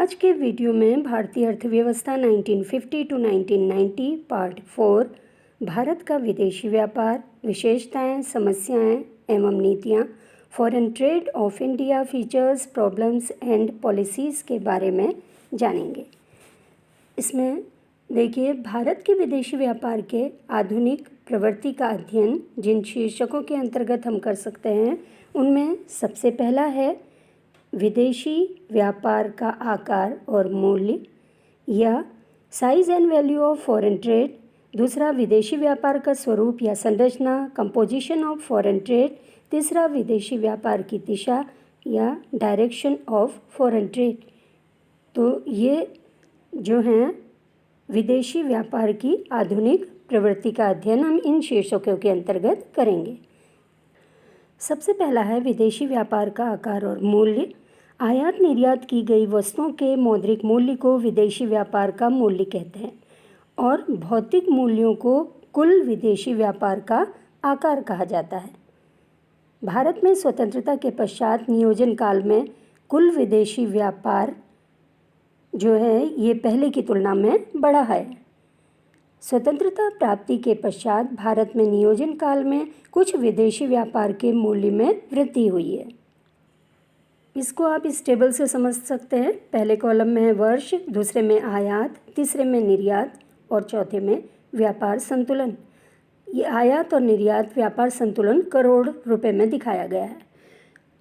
आज के वीडियो में भारतीय अर्थव्यवस्था 1950 टू 1990 पार्ट 4 भारत का विदेशी व्यापार, विशेषताएं, समस्याएं एवं नीतियां, foreign trade off India, features, problems and policies के बारे में जानेंगे। इसमें देखिए, भारत के विदेशी व्यापार के आधुनिक प्रवृत्ति का अध्ययन जिन शीर्षकों के अंतर्गत हम कर सकते हैं उनमें सबसे पहला है विदेशी व्यापार का आकार और मूल्य या size and value of foreign trade. दूसरा, विदेशी व्यापार का स्वरूप या संरचना, कंपोजिशन ऑफ फॉरेन ट्रेड। तीसरा, विदेशी व्यापार की दिशा या डायरेक्शन ऑफ फॉरेन ट्रेड। तो ये जो हैं विदेशी व्यापार की आधुनिक प्रवृत्ति का अध्ययन हम इन शीर्षकों के अंतर्गत करेंगे। सबसे पहला है विदेशी व्यापार का आकार और मूल्य। आयात निर्यात की गई वस्तुओं के मौद्रिक मूल्य को विदेशी व्यापार का मूल्य कहते हैं और भौतिक मूल्यों को कुल विदेशी व्यापार का आकार कहा जाता है। भारत में स्वतंत्रता के पश्चात नियोजन काल में कुल विदेशी व्यापार जो है ये पहले की तुलना में बढ़ा है। स्वतंत्रता प्राप्ति के पश्चात भारत में नियोजन काल में कुछ विदेशी व्यापार के मूल्य में वृद्धि हुई है। इसको आप इस टेबल से समझ सकते हैं। पहले कॉलम में है वर्ष, दूसरे में आयात, तीसरे में निर्यात और चौथे में व्यापार संतुलन। ये आयात और निर्यात व्यापार संतुलन करोड़ रुपए में दिखाया गया है।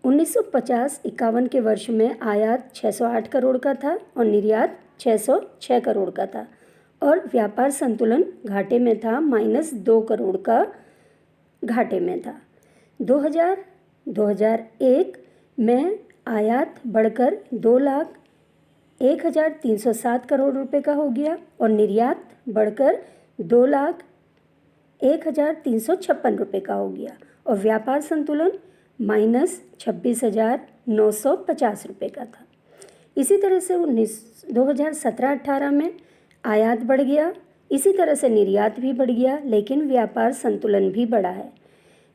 1950-51 के वर्ष में आयात 608 करोड़ का था और निर्यात 606 करोड़ का था और व्यापार संतुलन घाटे में था, -2 करोड़ का घाटे में था। 2001 में आयात बढ़कर 2,01,307 करोड़ रुपए का हो गया और निर्यात बढ़कर 2,01,356 रुपए का हो गया और व्यापार संतुलन -26,950 रुपए का था। इसी तरह से 2017-18 में आयात बढ़ गया, इसी तरह से निर्यात भी बढ़ गया, लेकिन व्यापार संतुलन भी बढ़ा है।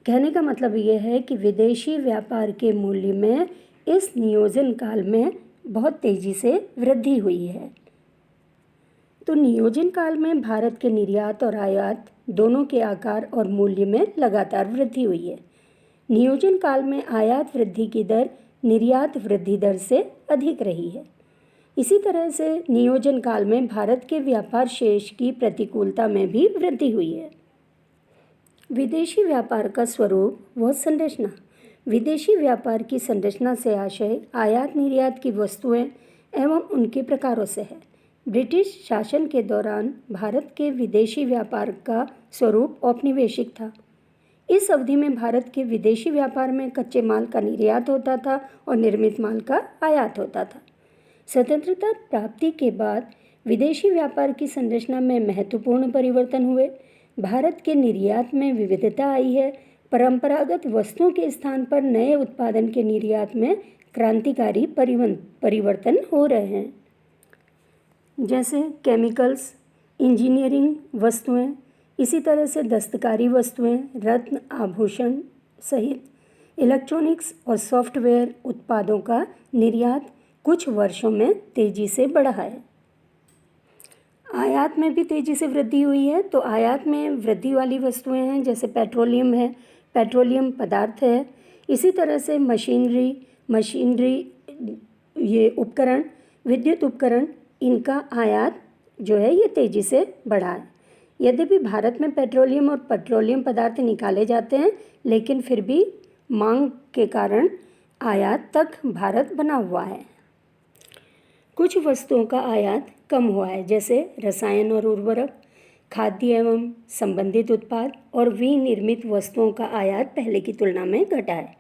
कहने का मतलब ये है कि विदेशी व्यापार के मूल्य में इस नियोजन काल में बहुत तेज़ी से वृद्धि हुई है। तो नियोजन काल में भारत के निर्यात और आयात दोनों के आकार और मूल्य में लगातार वृद्धि हुई है। नियोजन काल में आयात वृद्धि की दर निर्यात वृद्धि दर से अधिक रही है। इसी तरह से नियोजन काल में भारत के व्यापार शेष की प्रतिकूलता में भी वृद्धि हुई है। विदेशी व्यापार का स्वरूप व संरचना। विदेशी व्यापार की संरचना से आशय आयात निर्यात की वस्तुएं एवं उनके प्रकारों से है। ब्रिटिश शासन के दौरान भारत के विदेशी व्यापार का स्वरूप औपनिवेशिक था। इस अवधि में भारत के विदेशी व्यापार में कच्चे माल का निर्यात होता था और निर्मित माल का आयात होता था। स्वतंत्रता प्राप्ति के बाद विदेशी व्यापार की संरचना में महत्वपूर्ण परिवर्तन हुए। भारत के निर्यात में विविधता आई है। परंपरागत वस्तुओं के स्थान पर नए उत्पादन के निर्यात में क्रांतिकारी परिवर्तन हो रहे हैं, जैसे केमिकल्स, इंजीनियरिंग वस्तुएं, इसी तरह से दस्तकारी वस्तुएं, रत्न, आभूषण सहित इलेक्ट्रॉनिक्स और सॉफ्टवेयर उत्पादों का निर्यात कुछ वर्षों में तेज़ी से बढ़ा है। आयात में भी तेज़ी से वृद्धि हुई है। तो आयात में वृद्धि वाली वस्तुएं हैं जैसे पेट्रोलियम है, पेट्रोलियम पदार्थ है, इसी तरह से मशीनरी ये उपकरण, विद्युत उपकरण, इनका आयात जो है ये तेज़ी से बढ़ा है। यद्यपि भारत में पेट्रोलियम और पेट्रोलियम पदार्थ निकाले जाते हैं, लेकिन फिर भी मांग के कारण आयात तक भारत बना हुआ है। कुछ वस्तुओं का आयात कम हुआ है, जैसे रसायन और उर्वरक, खाद्य एवं संबंधित उत्पाद और विनिर्मित वस्तुओं का आयात पहले की तुलना में घटा है।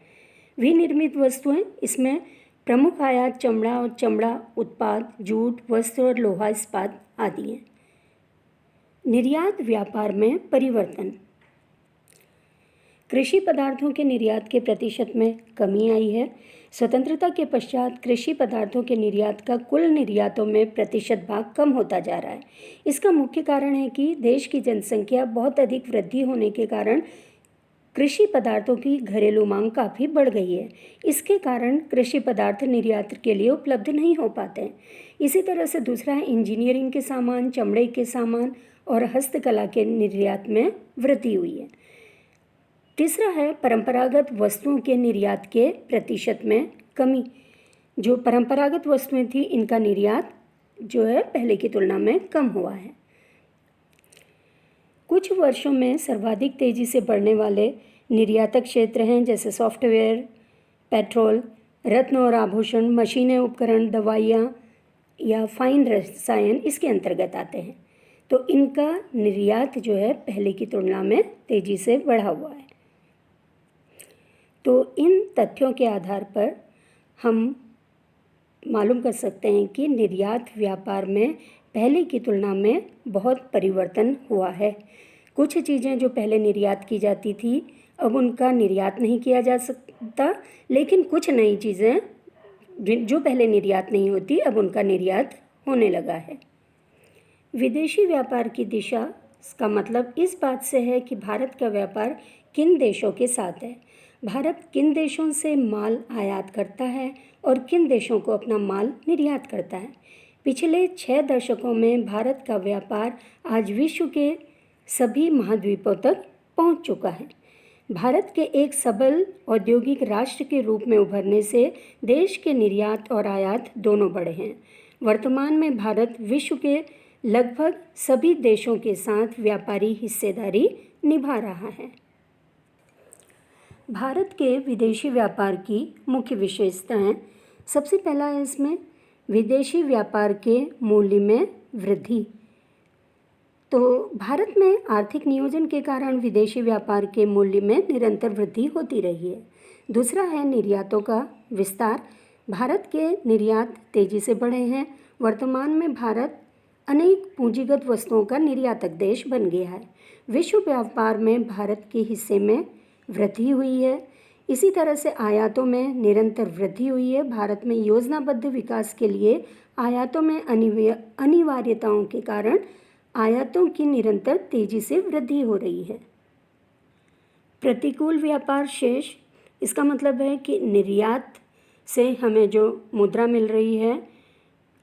विनिर्मित वस्तुएं, इसमें प्रमुख आयात चमड़ा और चमड़ा उत्पाद, जूट, वस्त्र और लोहा इस्पात आदि हैं। निर्यात व्यापार में परिवर्तन। कृषि पदार्थों के निर्यात के प्रतिशत में कमी आई है। स्वतंत्रता के पश्चात कृषि पदार्थों के निर्यात का कुल निर्यातों में प्रतिशत भाग कम होता जा रहा है। इसका मुख्य कारण है कि देश की जनसंख्या बहुत अधिक वृद्धि होने के कारण कृषि पदार्थों की घरेलू मांग काफ़ी बढ़ गई है। इसके कारण कृषि पदार्थ निर्यात के लिए उपलब्ध नहीं हो पाते हैं। इसी तरह से दूसरा है इंजीनियरिंग के सामान, चमड़े के सामान और हस्तकला के निर्यात में वृद्धि हुई है। तीसरा है परंपरागत वस्तुओं के निर्यात के प्रतिशत में कमी। जो परंपरागत वस्तुएं थी इनका निर्यात जो है पहले की तुलना में कम हुआ है। कुछ वर्षों में सर्वाधिक तेज़ी से बढ़ने वाले निर्यातक क्षेत्र हैं जैसे सॉफ्टवेयर, पेट्रोल, रत्न और आभूषण, मशीनें, उपकरण, दवाइयाँ या फाइन रसायन इसके अंतर्गत आते हैं। तो इनका निर्यात जो है पहले की तुलना में तेज़ी से बढ़ा हुआ है। तो इन तथ्यों के आधार पर हम मालूम कर सकते हैं कि निर्यात व्यापार में पहले की तुलना में बहुत परिवर्तन हुआ है। कुछ चीज़ें जो पहले निर्यात की जाती थी अब उनका निर्यात नहीं किया जा सकता, लेकिन कुछ नई चीज़ें जो पहले निर्यात नहीं होती अब उनका निर्यात होने लगा है। विदेशी व्यापार की दिशा का मतलब इस बात से है कि भारत का व्यापार किन देशों के साथ है, भारत किन देशों से माल आयात करता है और किन देशों को अपना माल निर्यात करता है। पिछले 6 दशकों में भारत का व्यापार आज विश्व के सभी महाद्वीपों तक पहुंच चुका है। भारत के एक सबल औद्योगिक राष्ट्र के रूप में उभरने से देश के निर्यात और आयात दोनों बढ़े हैं। वर्तमान में भारत विश्व के लगभग सभी देशों के साथ व्यापारी हिस्सेदारी निभा रहा है। भारत के विदेशी व्यापार की मुख्य विशेषताएं, सबसे पहला है इसमें विदेशी व्यापार के मूल्य में वृद्धि। तो भारत में आर्थिक नियोजन के कारण विदेशी व्यापार के मूल्य में निरंतर वृद्धि होती रही है। दूसरा है निर्यातों का विस्तार। भारत के निर्यात तेजी से बढ़े हैं। वर्तमान में भारत अनेक पूंजीगत वस्तुओं का निर्यातक देश बन गया है। विश्व व्यापार में भारत के हिस्से में वृद्धि हुई है। इसी तरह से आयातों में निरंतर वृद्धि हुई है। भारत में योजनाबद्ध विकास के लिए आयातों में अनिवार्यताओं के कारण आयातों की निरंतर तेजी से वृद्धि हो रही है। प्रतिकूल व्यापार शेष, इसका मतलब है कि निर्यात से हमें जो मुद्रा मिल रही है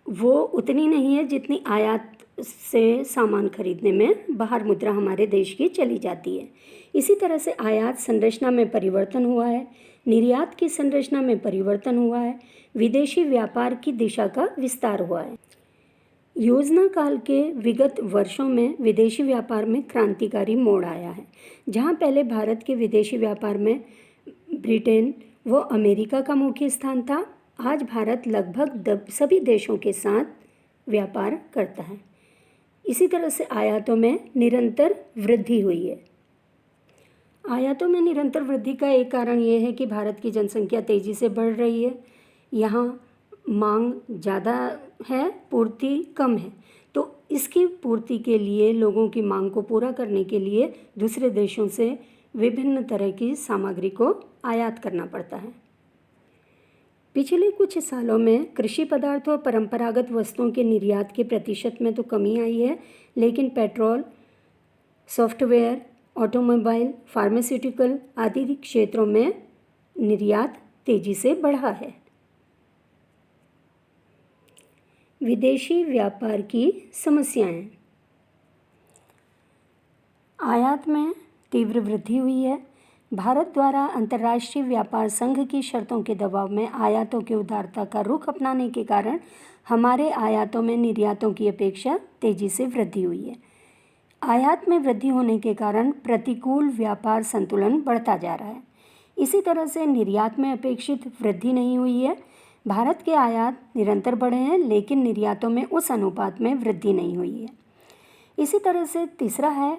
वो उतनी नहीं है जितनी आयात से सामान खरीदने में बाहर मुद्रा हमारे देश की चली जाती है। इसी तरह से आयात संरचना में परिवर्तन हुआ है, निर्यात की संरचना में परिवर्तन हुआ है, विदेशी व्यापार की दिशा का विस्तार हुआ है। योजना काल के विगत वर्षों में विदेशी व्यापार में क्रांतिकारी मोड़ आया है। जहां पहले भारत के विदेशी व्यापार में ब्रिटेन व अमेरिका का मुख्य स्थान था, आज भारत लगभग सभी देशों के साथ व्यापार करता है। इसी तरह से आयातों में निरंतर वृद्धि हुई है। आयातों में निरंतर वृद्धि का एक कारण ये है कि भारत की जनसंख्या तेज़ी से बढ़ रही है। यहाँ मांग ज़्यादा है, पूर्ति कम है। तो इसकी पूर्ति के लिए, लोगों की मांग को पूरा करने के लिए दूसरे देशों से विभिन्न तरह की सामग्री को आयात करना पड़ता है। पिछले कुछ सालों में कृषि पदार्थों और परंपरागत वस्तुओं के निर्यात के प्रतिशत में तो कमी आई है, लेकिन पेट्रोल, सॉफ्टवेयर, ऑटोमोबाइल, फार्मास्यूटिकल आदि क्षेत्रों में निर्यात तेजी से बढ़ा है। विदेशी व्यापार की समस्याएं, आयात में तीव्र वृद्धि हुई है। भारत द्वारा अंतर्राष्ट्रीय व्यापार संघ की शर्तों के दबाव में आयातों की उदारता का रुख अपनाने के कारण हमारे आयातों में निर्यातों की अपेक्षा तेजी से वृद्धि हुई है। आयात में वृद्धि होने के कारण प्रतिकूल व्यापार संतुलन बढ़ता जा रहा है। इसी तरह से निर्यात में अपेक्षित वृद्धि नहीं हुई है। भारत के आयात निरंतर बढ़े हैं, लेकिन निर्यातों में उस अनुपात में वृद्धि नहीं हुई है। इसी तरह से तीसरा है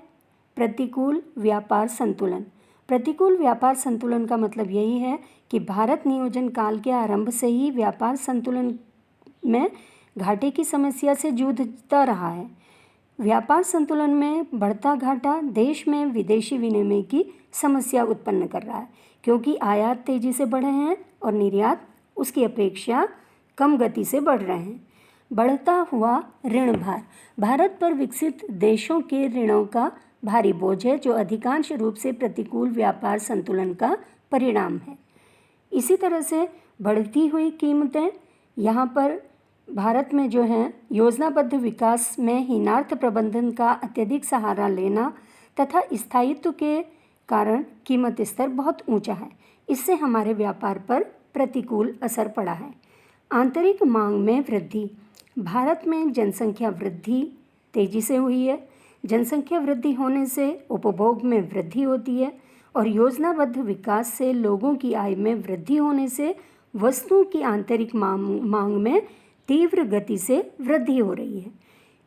प्रतिकूल व्यापार संतुलन। प्रतिकूल व्यापार संतुलन का मतलब यही है कि भारत नियोजन काल के आरंभ से ही व्यापार संतुलन में घाटे की समस्या से जूझता रहा है। व्यापार संतुलन में बढ़ता घाटा देश में विदेशी विनिमय की समस्या उत्पन्न कर रहा है, क्योंकि आयात तेजी से बढ़े हैं और निर्यात उसकी अपेक्षा कम गति से बढ़ रहे हैं। बढ़ता हुआ ऋण भार, भारत पर विकसित देशों के ऋणों का भारी बोझ है जो अधिकांश रूप से प्रतिकूल व्यापार संतुलन का परिणाम है। इसी तरह से बढ़ती हुई कीमतें यहाँ पर भारत में जो है योजनाबद्ध विकास में हीनार्थ प्रबंधन का अत्यधिक सहारा लेना तथा स्थायित्व के कारण कीमत स्तर बहुत ऊंचा है। इससे हमारे व्यापार पर प्रतिकूल असर पड़ा है। आंतरिक मांग में वृद्धि। भारत में जनसंख्या वृद्धि तेजी से हुई है। जनसंख्या वृद्धि होने से उपभोग में वृद्धि होती है और योजनाबद्ध विकास से लोगों की आय में वृद्धि होने से वस्तुओं की आंतरिक मांग में तीव्र गति से वृद्धि हो रही है।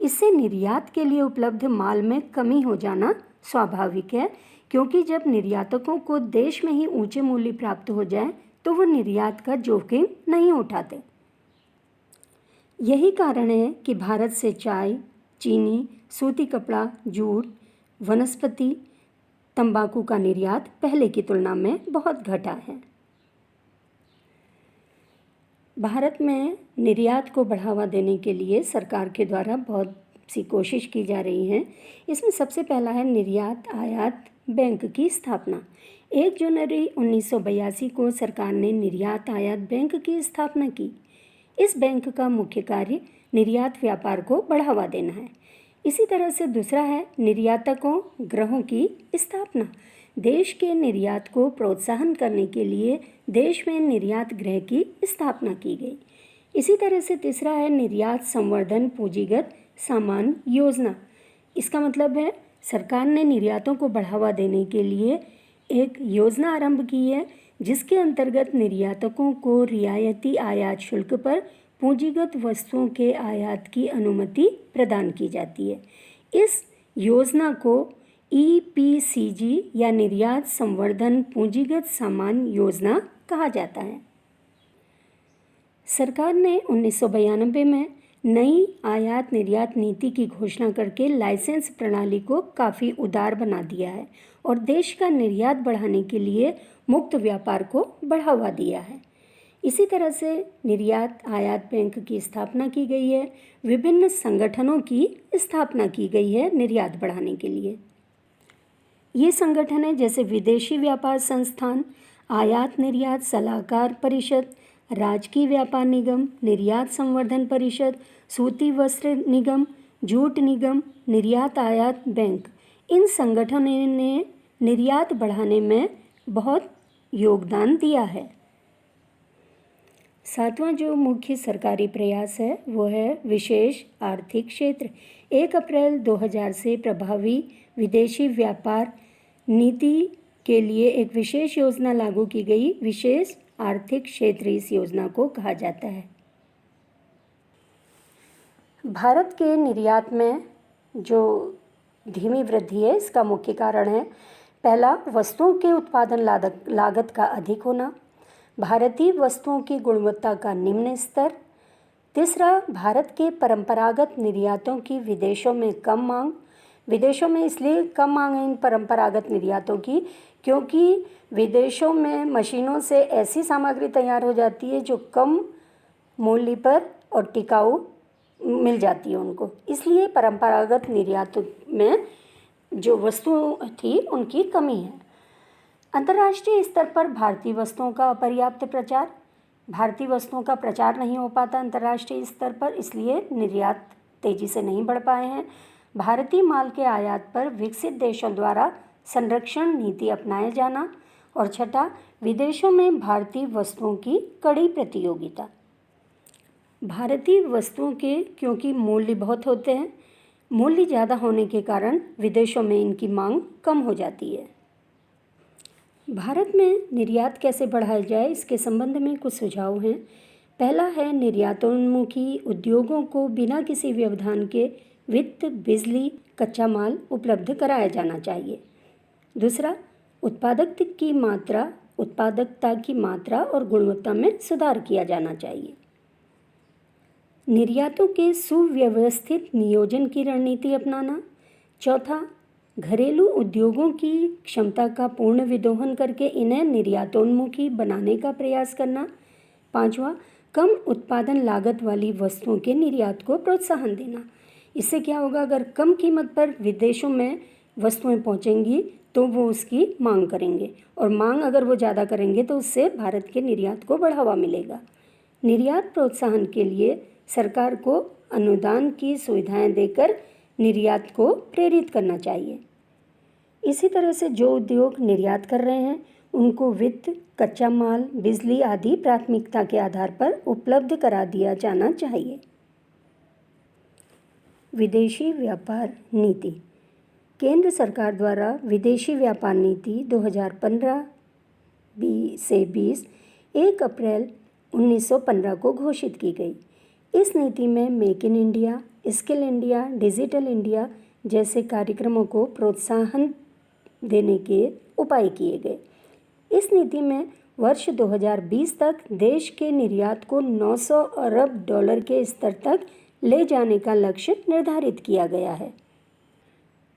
इससे निर्यात के लिए उपलब्ध माल में कमी हो जाना स्वाभाविक है, क्योंकि जब निर्यातकों को देश में ही ऊंचे मूल्य प्राप्त हो जाए तो वो निर्यात का जोखिम नहीं उठाते। यही कारण है कि भारत से चाय, चीनी, सूती कपड़ा, जूट, वनस्पति, तंबाकू का निर्यात पहले की तुलना में बहुत घटा है। भारत में निर्यात को बढ़ावा देने के लिए सरकार के द्वारा बहुत सी कोशिश की जा रही है। इसमें सबसे पहला है निर्यात आयात बैंक की स्थापना। 1 जनवरी 1982 को सरकार ने निर्यात आयात बैंक की स्थापना की। इस बैंक का मुख्य कार्य निर्यात व्यापार को बढ़ावा देना है। इसी तरह से दूसरा है निर्यातकों गृहों की स्थापना। देश के निर्यात को प्रोत्साहन करने के लिए देश में निर्यात गृह की स्थापना की गई। इसी तरह से तीसरा है निर्यात संवर्धन पूंजीगत सामान योजना। इसका मतलब है सरकार ने निर्यातों को बढ़ावा देने के लिए एक योजना आरंभ की है, जिसके अंतर्गत निर्यातकों को रियायती आयात शुल्क पर पूंजीगत वस्तुओं के आयात की अनुमति प्रदान की जाती है। इस योजना को EPCG या निर्यात संवर्धन पूंजीगत सामान योजना कहा जाता है। सरकार ने 1992 में नई आयात निर्यात नीति की घोषणा करके लाइसेंस प्रणाली को काफ़ी उदार बना दिया है और देश का निर्यात बढ़ाने के लिए मुक्त व्यापार को बढ़ावा दिया है। इसी तरह से निर्यात आयात बैंक की स्थापना की गई है। विभिन्न संगठनों की स्थापना की गई है निर्यात बढ़ाने के लिए। ये संगठन है जैसे विदेशी व्यापार संस्थान, आयात निर्यात सलाहकार परिषद, राजकीय व्यापार निगम, निर्यात संवर्धन परिषद, सूती वस्त्र निगम, जूट निगम, निर्यात आयात बैंक। इन संगठनों ने निर्यात बढ़ाने में बहुत योगदान दिया है। सातवां जो मुख्य सरकारी प्रयास है वो है विशेष आर्थिक क्षेत्र। 1 अप्रैल 2000 से प्रभावी विदेशी व्यापार नीति के लिए एक विशेष योजना लागू की गई। विशेष आर्थिक क्षेत्र इस योजना को कहा जाता है। भारत के निर्यात में जो धीमी वृद्धि है इसका मुख्य कारण है पहला, वस्तुओं के उत्पादन लागत का अधिक होना। भारतीय वस्तुओं की गुणवत्ता का निम्न स्तर। तीसरा, भारत के परंपरागत निर्यातों की विदेशों में कम मांग। विदेशों में इसलिए कम मांग है इन परंपरागत निर्यातों की क्योंकि विदेशों में मशीनों से ऐसी सामग्री तैयार हो जाती है जो कम मूल्य पर और टिकाऊ मिल जाती है उनको। इसलिए परंपरागत निर्यातों में जो वस्तुएं थी उनकी कमी है। अंतर्राष्ट्रीय स्तर पर भारतीय वस्तुओं का अपर्याप्त प्रचार। भारतीय वस्तुओं का प्रचार नहीं हो पाता अंतर्राष्ट्रीय स्तर पर, इसलिए निर्यात तेजी से नहीं बढ़ पाए हैं। भारतीय माल के आयात पर विकसित देशों द्वारा संरक्षण नीति अपनाया जाना। और छठा, विदेशों में भारतीय वस्तुओं की कड़ी प्रतियोगिता। भारतीय वस्तुओं के क्योंकि मूल्य बहुत होते हैं, मूल्य ज़्यादा होने के कारण विदेशों में इनकी मांग कम हो जाती है। भारत में निर्यात कैसे बढ़ाया जाए इसके संबंध में कुछ सुझाव हैं। पहला है निर्यातोन्मुखी उद्योगों को बिना किसी व्यवधान के वित्त, बिजली, कच्चा माल उपलब्ध कराया जाना चाहिए। दूसरा, उत्पादकता की मात्रा और गुणवत्ता में सुधार किया जाना चाहिए। निर्यातों के सुव्यवस्थित नियोजन की रणनीति अपनाना। चौथा, घरेलू उद्योगों की क्षमता का पूर्ण विदोहन करके इन्हें निर्यातोन्मुखी बनाने का प्रयास करना। पांचवा, कम उत्पादन लागत वाली वस्तुओं के निर्यात को प्रोत्साहन देना। इससे क्या होगा, अगर कम कीमत पर विदेशों में वस्तुएं पहुंचेंगी तो वो उसकी मांग करेंगे, और मांग अगर वो ज़्यादा करेंगे तो उससे भारत के निर्यात को बढ़ावा मिलेगा। निर्यात प्रोत्साहन के लिए सरकार को अनुदान की सुविधाएं देकर निर्यात को प्रेरित करना चाहिए। इसी तरह से जो उद्योग निर्यात कर रहे हैं उनको वित्त, कच्चा माल, बिजली आदि प्राथमिकता के आधार पर उपलब्ध करा दिया जाना चाहिए। विदेशी व्यापार नीति। केंद्र सरकार द्वारा विदेशी व्यापार नीति 2015 से 20 1 अप्रैल 1915 को घोषित की गई। इस नीति में make in India, skill India, digital India जैसे कार्यक्रमों को प्रोत्साहन देने के उपाय किए गए। इस नीति में वर्ष 2020 तक देश के निर्यात को 900 अरब डॉलर के स्तर तक ले जाने का लक्ष्य निर्धारित किया गया है।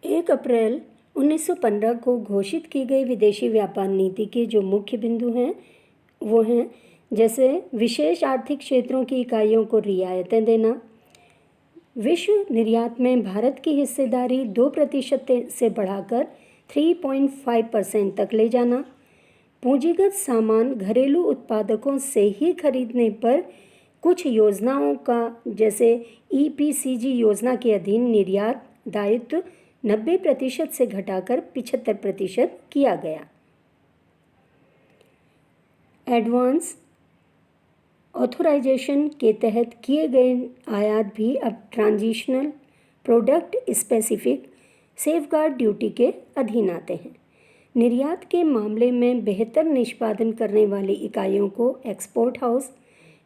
1 अप्रैल 1915 को घोषित की गई विदेशी व्यापार नीति के जो मुख्य बिंदु हैं वो हैं, जैसे विशेष आर्थिक क्षेत्रों की इकाइयों को रियायतें देना, विश्व निर्यात में भारत की हिस्सेदारी 2% से बढ़ाकर 3.5% तक ले जाना, पूंजीगत सामान घरेलू उत्पादकों से ही खरीदने पर कुछ योजनाओं का जैसे EPCG योजना के अधीन निर्यात दायित्व 90% से घटाकर 75% किया गया। एडवांस ऑथराइजेशन के तहत किए गए आयात भी अब transitional product specific safeguard duty के अधीन आते हैं। निर्यात के मामले में बेहतर निष्पादन करने वाली इकाइयों को export house,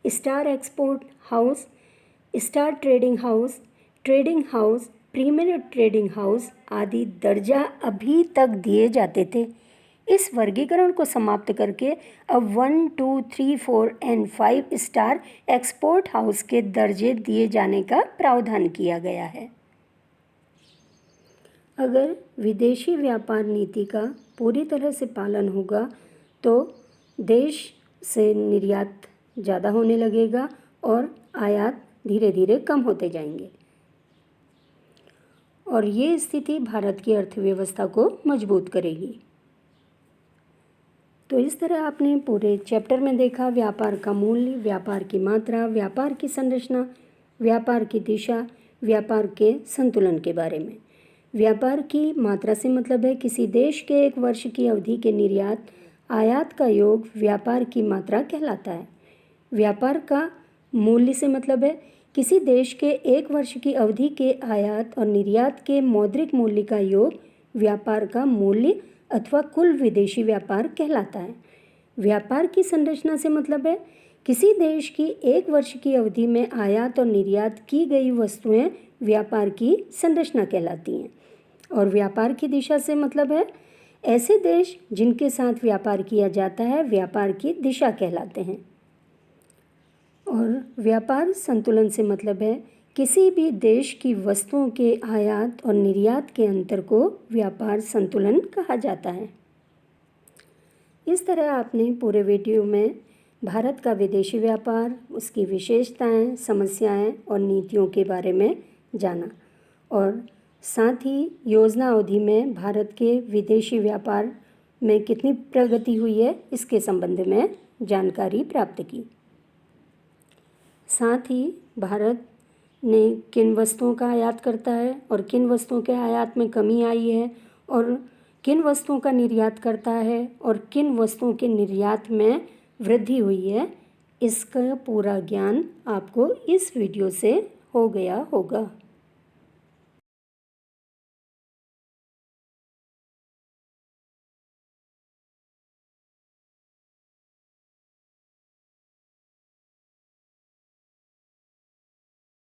star export house, star trading house, premier trading house आदि दर्जा अभी तक दिए जाते थे। इस वर्गीकरण को समाप्त करके अब 1, 2, 3, 4 और 5 स्टार एक्सपोर्ट हाउस के दर्जे दिए जाने का प्रावधान किया गया है। अगर विदेशी व्यापार नीति का पूरी तरह से पालन होगा तो देश से निर्यात ज़्यादा होने लगेगा और आयात धीरे धीरे कम होते जाएंगे, और ये स्थिति भारत की अर्थव्यवस्था को मजबूत करेगी। तो इस तरह आपने पूरे चैप्टर में देखा व्यापार का मूल्य, व्यापार की मात्रा, व्यापार की संरचना, व्यापार की दिशा, व्यापार के संतुलन के बारे में। व्यापार की मात्रा से मतलब है किसी देश के 1 वर्ष की अवधि के निर्यात आयात का योग व्यापार की मात्रा कहलाता है। व्यापार का मूल्य से मतलब है किसी देश के 1 वर्ष की अवधि के आयात और निर्यात के मौद्रिक मूल्य का योग व्यापार का मूल्य अथवा कुल विदेशी व्यापार कहलाता है। व्यापार की संरचना से मतलब है किसी देश की 1 वर्ष की अवधि में आयात और निर्यात की गई वस्तुएं व्यापार की संरचना कहलाती हैं। और व्यापार की दिशा से मतलब है ऐसे देश जिनके साथ व्यापार किया जाता है व्यापार की दिशा कहलाते हैं। और व्यापार संतुलन से मतलब है किसी भी देश की वस्तुओं के आयात और निर्यात के अंतर को व्यापार संतुलन कहा जाता है। इस तरह आपने पूरे वीडियो में भारत का विदेशी व्यापार, उसकी विशेषताएं, समस्याएं और नीतियों के बारे में जाना, और साथ ही योजना अवधि में भारत के विदेशी व्यापार में कितनी प्रगति हुई है इसके संबंध में जानकारी प्राप्त की। साथ ही भारत ने किन वस्तुओं का आयात करता है और किन वस्तुओं के आयात में कमी आई है, और किन वस्तुओं का निर्यात करता है और किन वस्तुओं के निर्यात में वृद्धि हुई है, इसका पूरा ज्ञान आपको इस वीडियो से हो गया होगा।